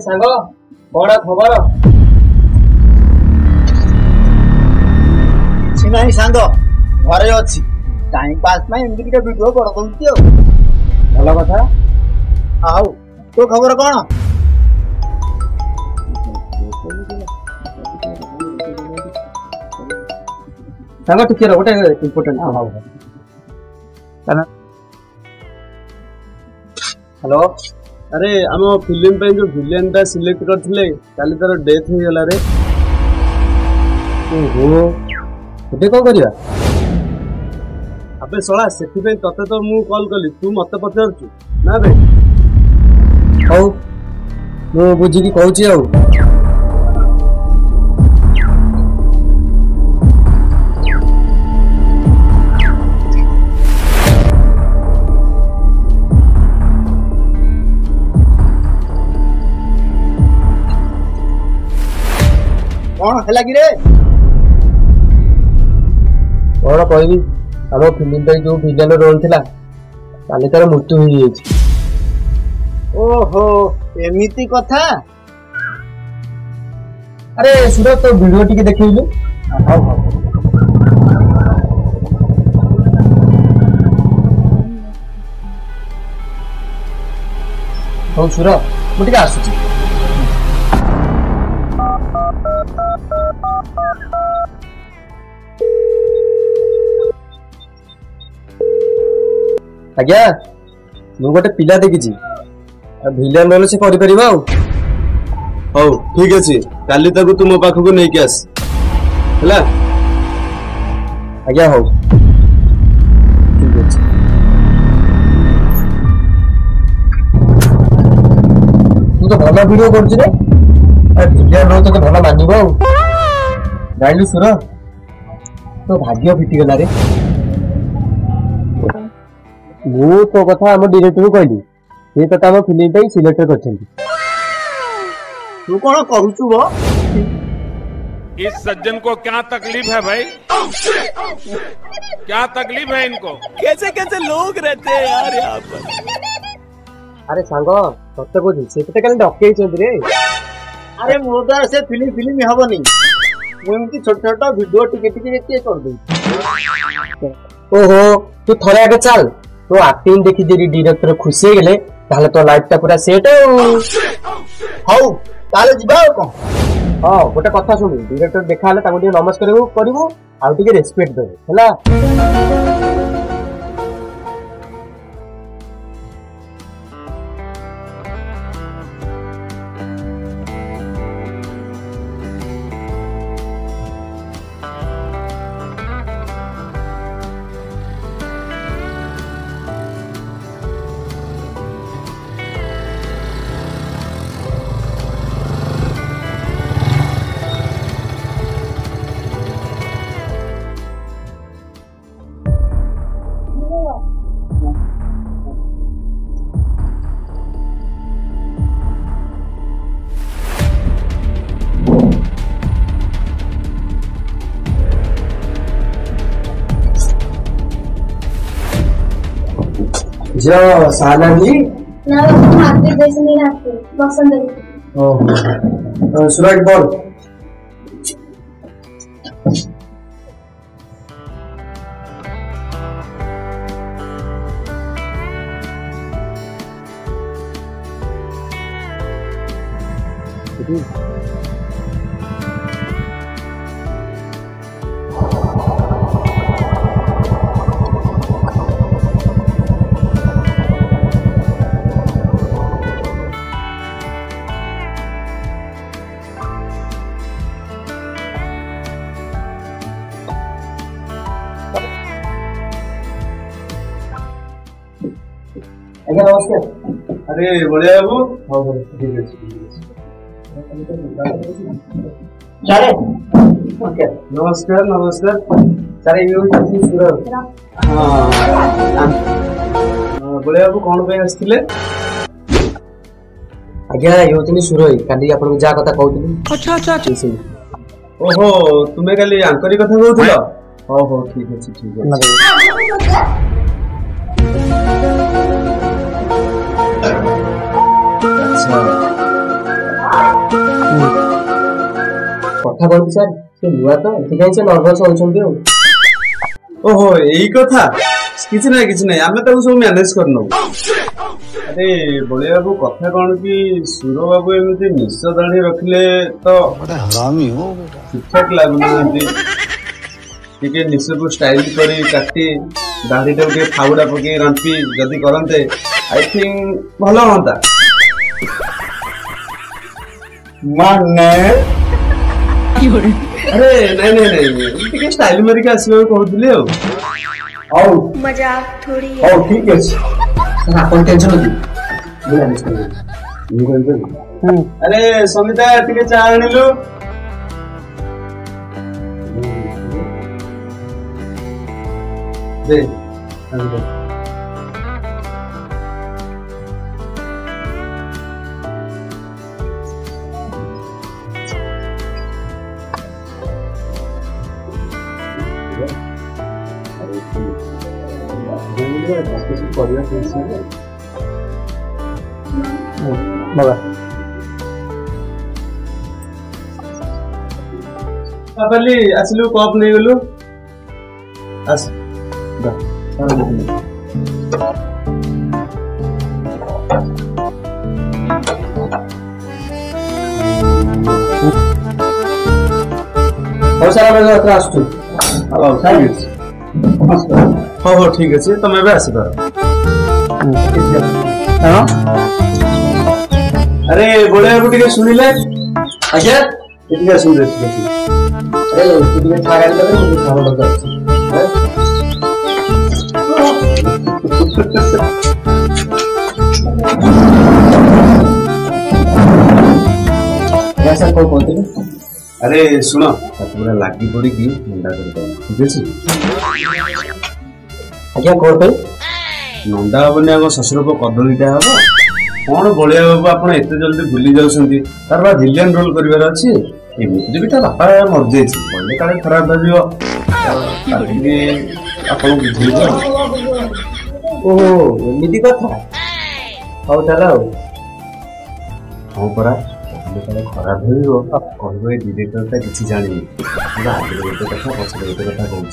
सांग बड़ा खबर नहीं सांग घरे अच्छी टाइम पास में एमती वीडियो बड़ दूसरी भल कथा आउ तो खबर कौन सांग टिके गोटे इम्पोर्टेंट हेलो अरे आम फिल्म पे जो विलेन टा सिलेक्ट करथिले काली तार डेथ हो गला रे। ओहो एबे को करिया अबे सोळा सेठी पे तते तो मु कॉल कली तू मते पचारछु ना बे हौ मु बुझी की कहूची आउ कौन है कि रे कौन कहबी आम फिल्म पे जो विलेन रोल थिला काली तार मृत्यु हो जाइछि। ओहो एमिति कथा अरे सुरत तो वीडियो टिके देखैलु हां हां हो सुरत मु टिके आसुछि आज्ञा मु गोटे पिला देखिछि विलेन रोल से करि परिबा हौ ठीक अछि काली ताकू तू मो पाखु नै के आस हला आज्ञा हौ ठीक अछि तू तो भला वीडियो करछि रे आ विलेन रोल तो भला मानिबो गाइलु सुर तो भाग्य फिटी गला रे मु तो कथा हम डायरेक्टर को कहली ये कथा हम फिल्म पे सिलेक्ट करछंती तू कौन कहूचु वो इस सज्जन को क्या तकलीफ है भाई क्या तकलीफ है इनको कैसे कैसे लोग रहते हैं यार यहाँ पर। अरे सांग सत्य बोझी से कते काली डकै छंती रे अरे मो द्वारा से फिल्म हबनी मु एमती छोट छोट वीडियो टिके कर दे। ओहो तू थरे आगे चल तो एक्टिंग देखि जे डायरेक्टर खुशी हो गेले ताले तो लाइफ ता पूरा सेट हौ ताले जिबा को हां गोटे कथा सुन डायरेक्टर देखा हले ताको टिके नमस्कार करिवो आ टिके रेस्पेक्ट देबो हला जो सालन जी ना हाथ देश नहीं रहते बसंत ओह सुरज बोल आज्ञा नमस्कार। अरे बढ़िया बाबू हाँ बोलो ठीक है सारे ओके नमस्कार नमस्कार सारे ये होची सुरज हाँ बढ़िया बाबू कौन पे आसथिले आज्ञा ये होची सुरज काली आपन जा कथा कहउतली अच्छा अच्छा ठीक ओहो तुम्हें खाली आंकरी कथा कहूल हो हो ठीक अच्छे ठीक अच्छे अच्छा କଥା କଣ ସାର୍ ସେ ନୂଆ ତ ଏଥିପାଇଁ ସେ ନର୍ଭସ ହଉଛନ୍ତି ଆଉ। ओहो यही कथा किसी ना आमे सब मैनेज करनौ अरे बड़े बाबू कथा कौन कि सुर बाबू एमती निश दाढ़ी रखिले तो हरामी हो ठीक ठाक लगुना निश को स्टाइल करी काटी दाढ़ी टाइम फाउड़ा पकई रांपी जदि करते आई थिंक भल हाँ माने अरे नहीं नहीं नहीं स्टाइल मारिक आसवा कहूली मजाक थोड़ी है। हौ ठीक है ସାର୍ ଆପଣ ଟେନସନ୍ ଅଛି अरे समिता टिके चा आनिलु दे बाबाली आसिलु कप नहीं गलु आस ହଉ ସାର୍ ଆମେ ଯାତ୍ରା ଆସୁଛୁ। हाँ हाँ ठीक अच्छे तुम एवं आसपार अरे बड़े बाबू टे शुणिले ଆଜ୍ଞା ଟିକେ ଶୁଣିଲେ ଆରେ ତୁ ଟିକେ ଥାରା ଦେବେ ମୁଁ ଖାଇବା ଦରକାର ଅଛି। ସାର୍ କଣ କହୁଥିଲେ? अरे शुण पूरा लगी पड़ी नंदा कर ठीक अच्छे ଆଜ୍ଞା କଣ ପାଇଁ? नंदा हेनी आम शशुर को कदलीटा हम कौन बलिया बाबू आप एत जल्दी भूली जाऊँगी तार बा विलियन रोल कर एमती भी बापा मरी जाइए काले खराब भाव आप बुझे ଓହୋ ଏମିତି କଥା ହଉ ତାହେଲେ ଆଉ हाँ परा काले खराब भाव कह डिरेक्टर किसी जानी आगे गोटे कथा पचर गोटे कथा कहूँ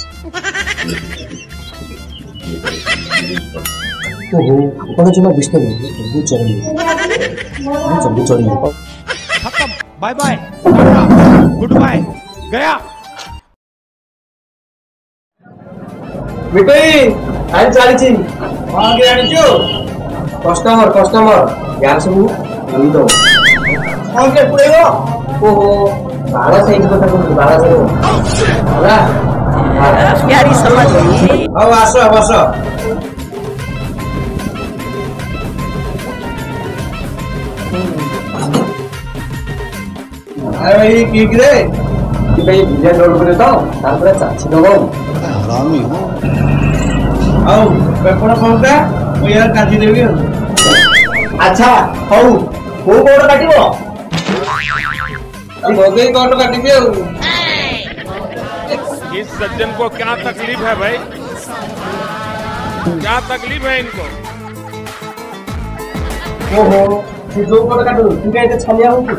ओहो ଆପଣ ଜମା ବ୍ୟସ୍ତ ନୁହଁ ସବୁ ଚଳିବ ସବୁ ଚଳିବ। खत्म बाय बाय गुड बाय गया ମିଟେଇ ଆଇ ଚାଲିଛି आगे आनिचो କଷ୍ଟମର ୟାର ସବୁ ଦେଇ ଦବ। कौन के पुरेगो ଓହୋ ବାଳ ସାଇଜ କଥା କହୁଛୁ ବାଳ ସାଇଜ ହେଲା यारी समझ आओ आस बस अरे की रे ଭାଇ ଭିଜା ଲୋଡ করে দাও তারপরে চাচ্ছি দেব। आओ पेपर कोनटा मैं यार काटी देबी আচ্ছা হଉ କୋଉ କୋଡ କାଟିବ? भोगे कोट काटी दे इस सज्जन को क्या तकलीफ है भाई, क्या तकलीफ है इनको? ଓହୋ ସେ ଯୋଉ କୋଡ କାଟୁ ତୁ କାଇଁ ଏତେ ଛାନିଆ ହଉଛୁ?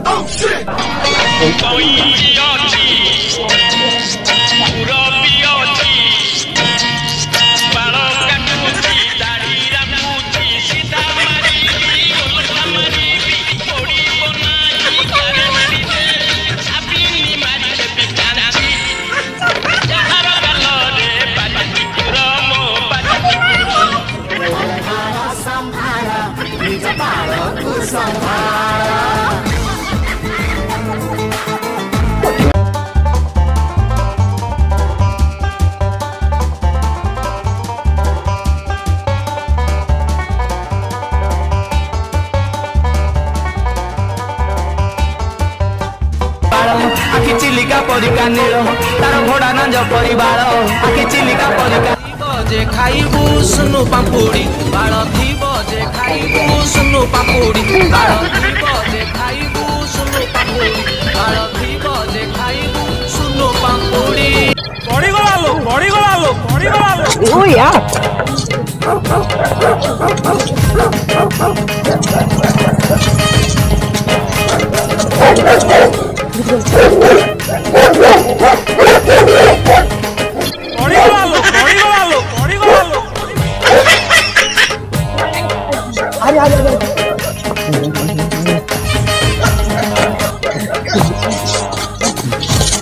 आखि चिलिका परिका नील तार घोड़ा नांज परिवार आखि चिलिका परिका जे खाइबू सुनु पापुड़ी बाल थीब जे खाइबू सुनु पापुड़ी बाल थीब जे खाइबू सुनु पापुड़ी बाल थीब जे खाइबू ओ यार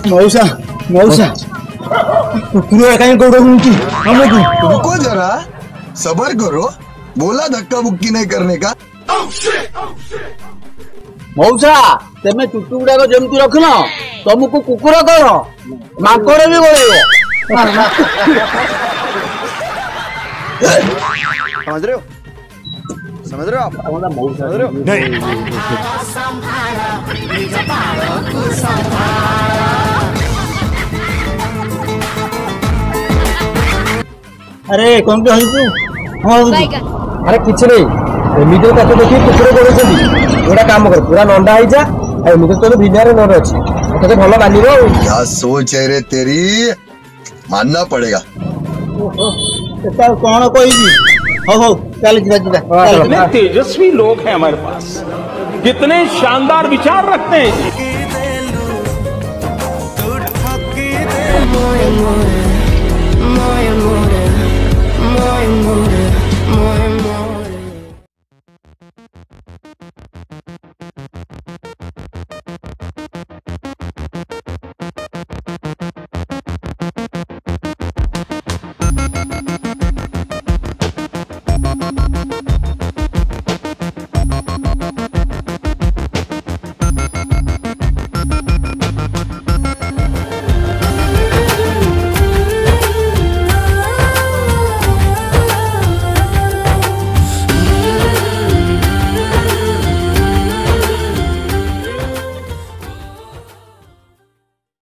मौसा मौसा कुकुर कहीं गोड़ोंगी हमको रुको जरा सबर करो बोला धक्का मुक्की नहीं करने का मौसा तेमे चुट्टू गुड़ाक जमती रखन तुमको कुकुर कौन माकड़ भी गोड़ेब समझ रहे हो आप समझ रहे हो अरे कौन के हंसू हाँ अरे किछ नहीं एमिति ताके देखि कुकुर गोड़ुछंती गोटा काम कर पूरा नंदा हो जा एमिति तो भिडियो नर अछि तते भलो मानिबो क्या सोच है रे तेरी मानना पड़ेगा कौन कही हो चल कितने तेजस्वी लोग हैं हमारे पास कितने शानदार विचार रखते हैं more, more, more, more, more, more.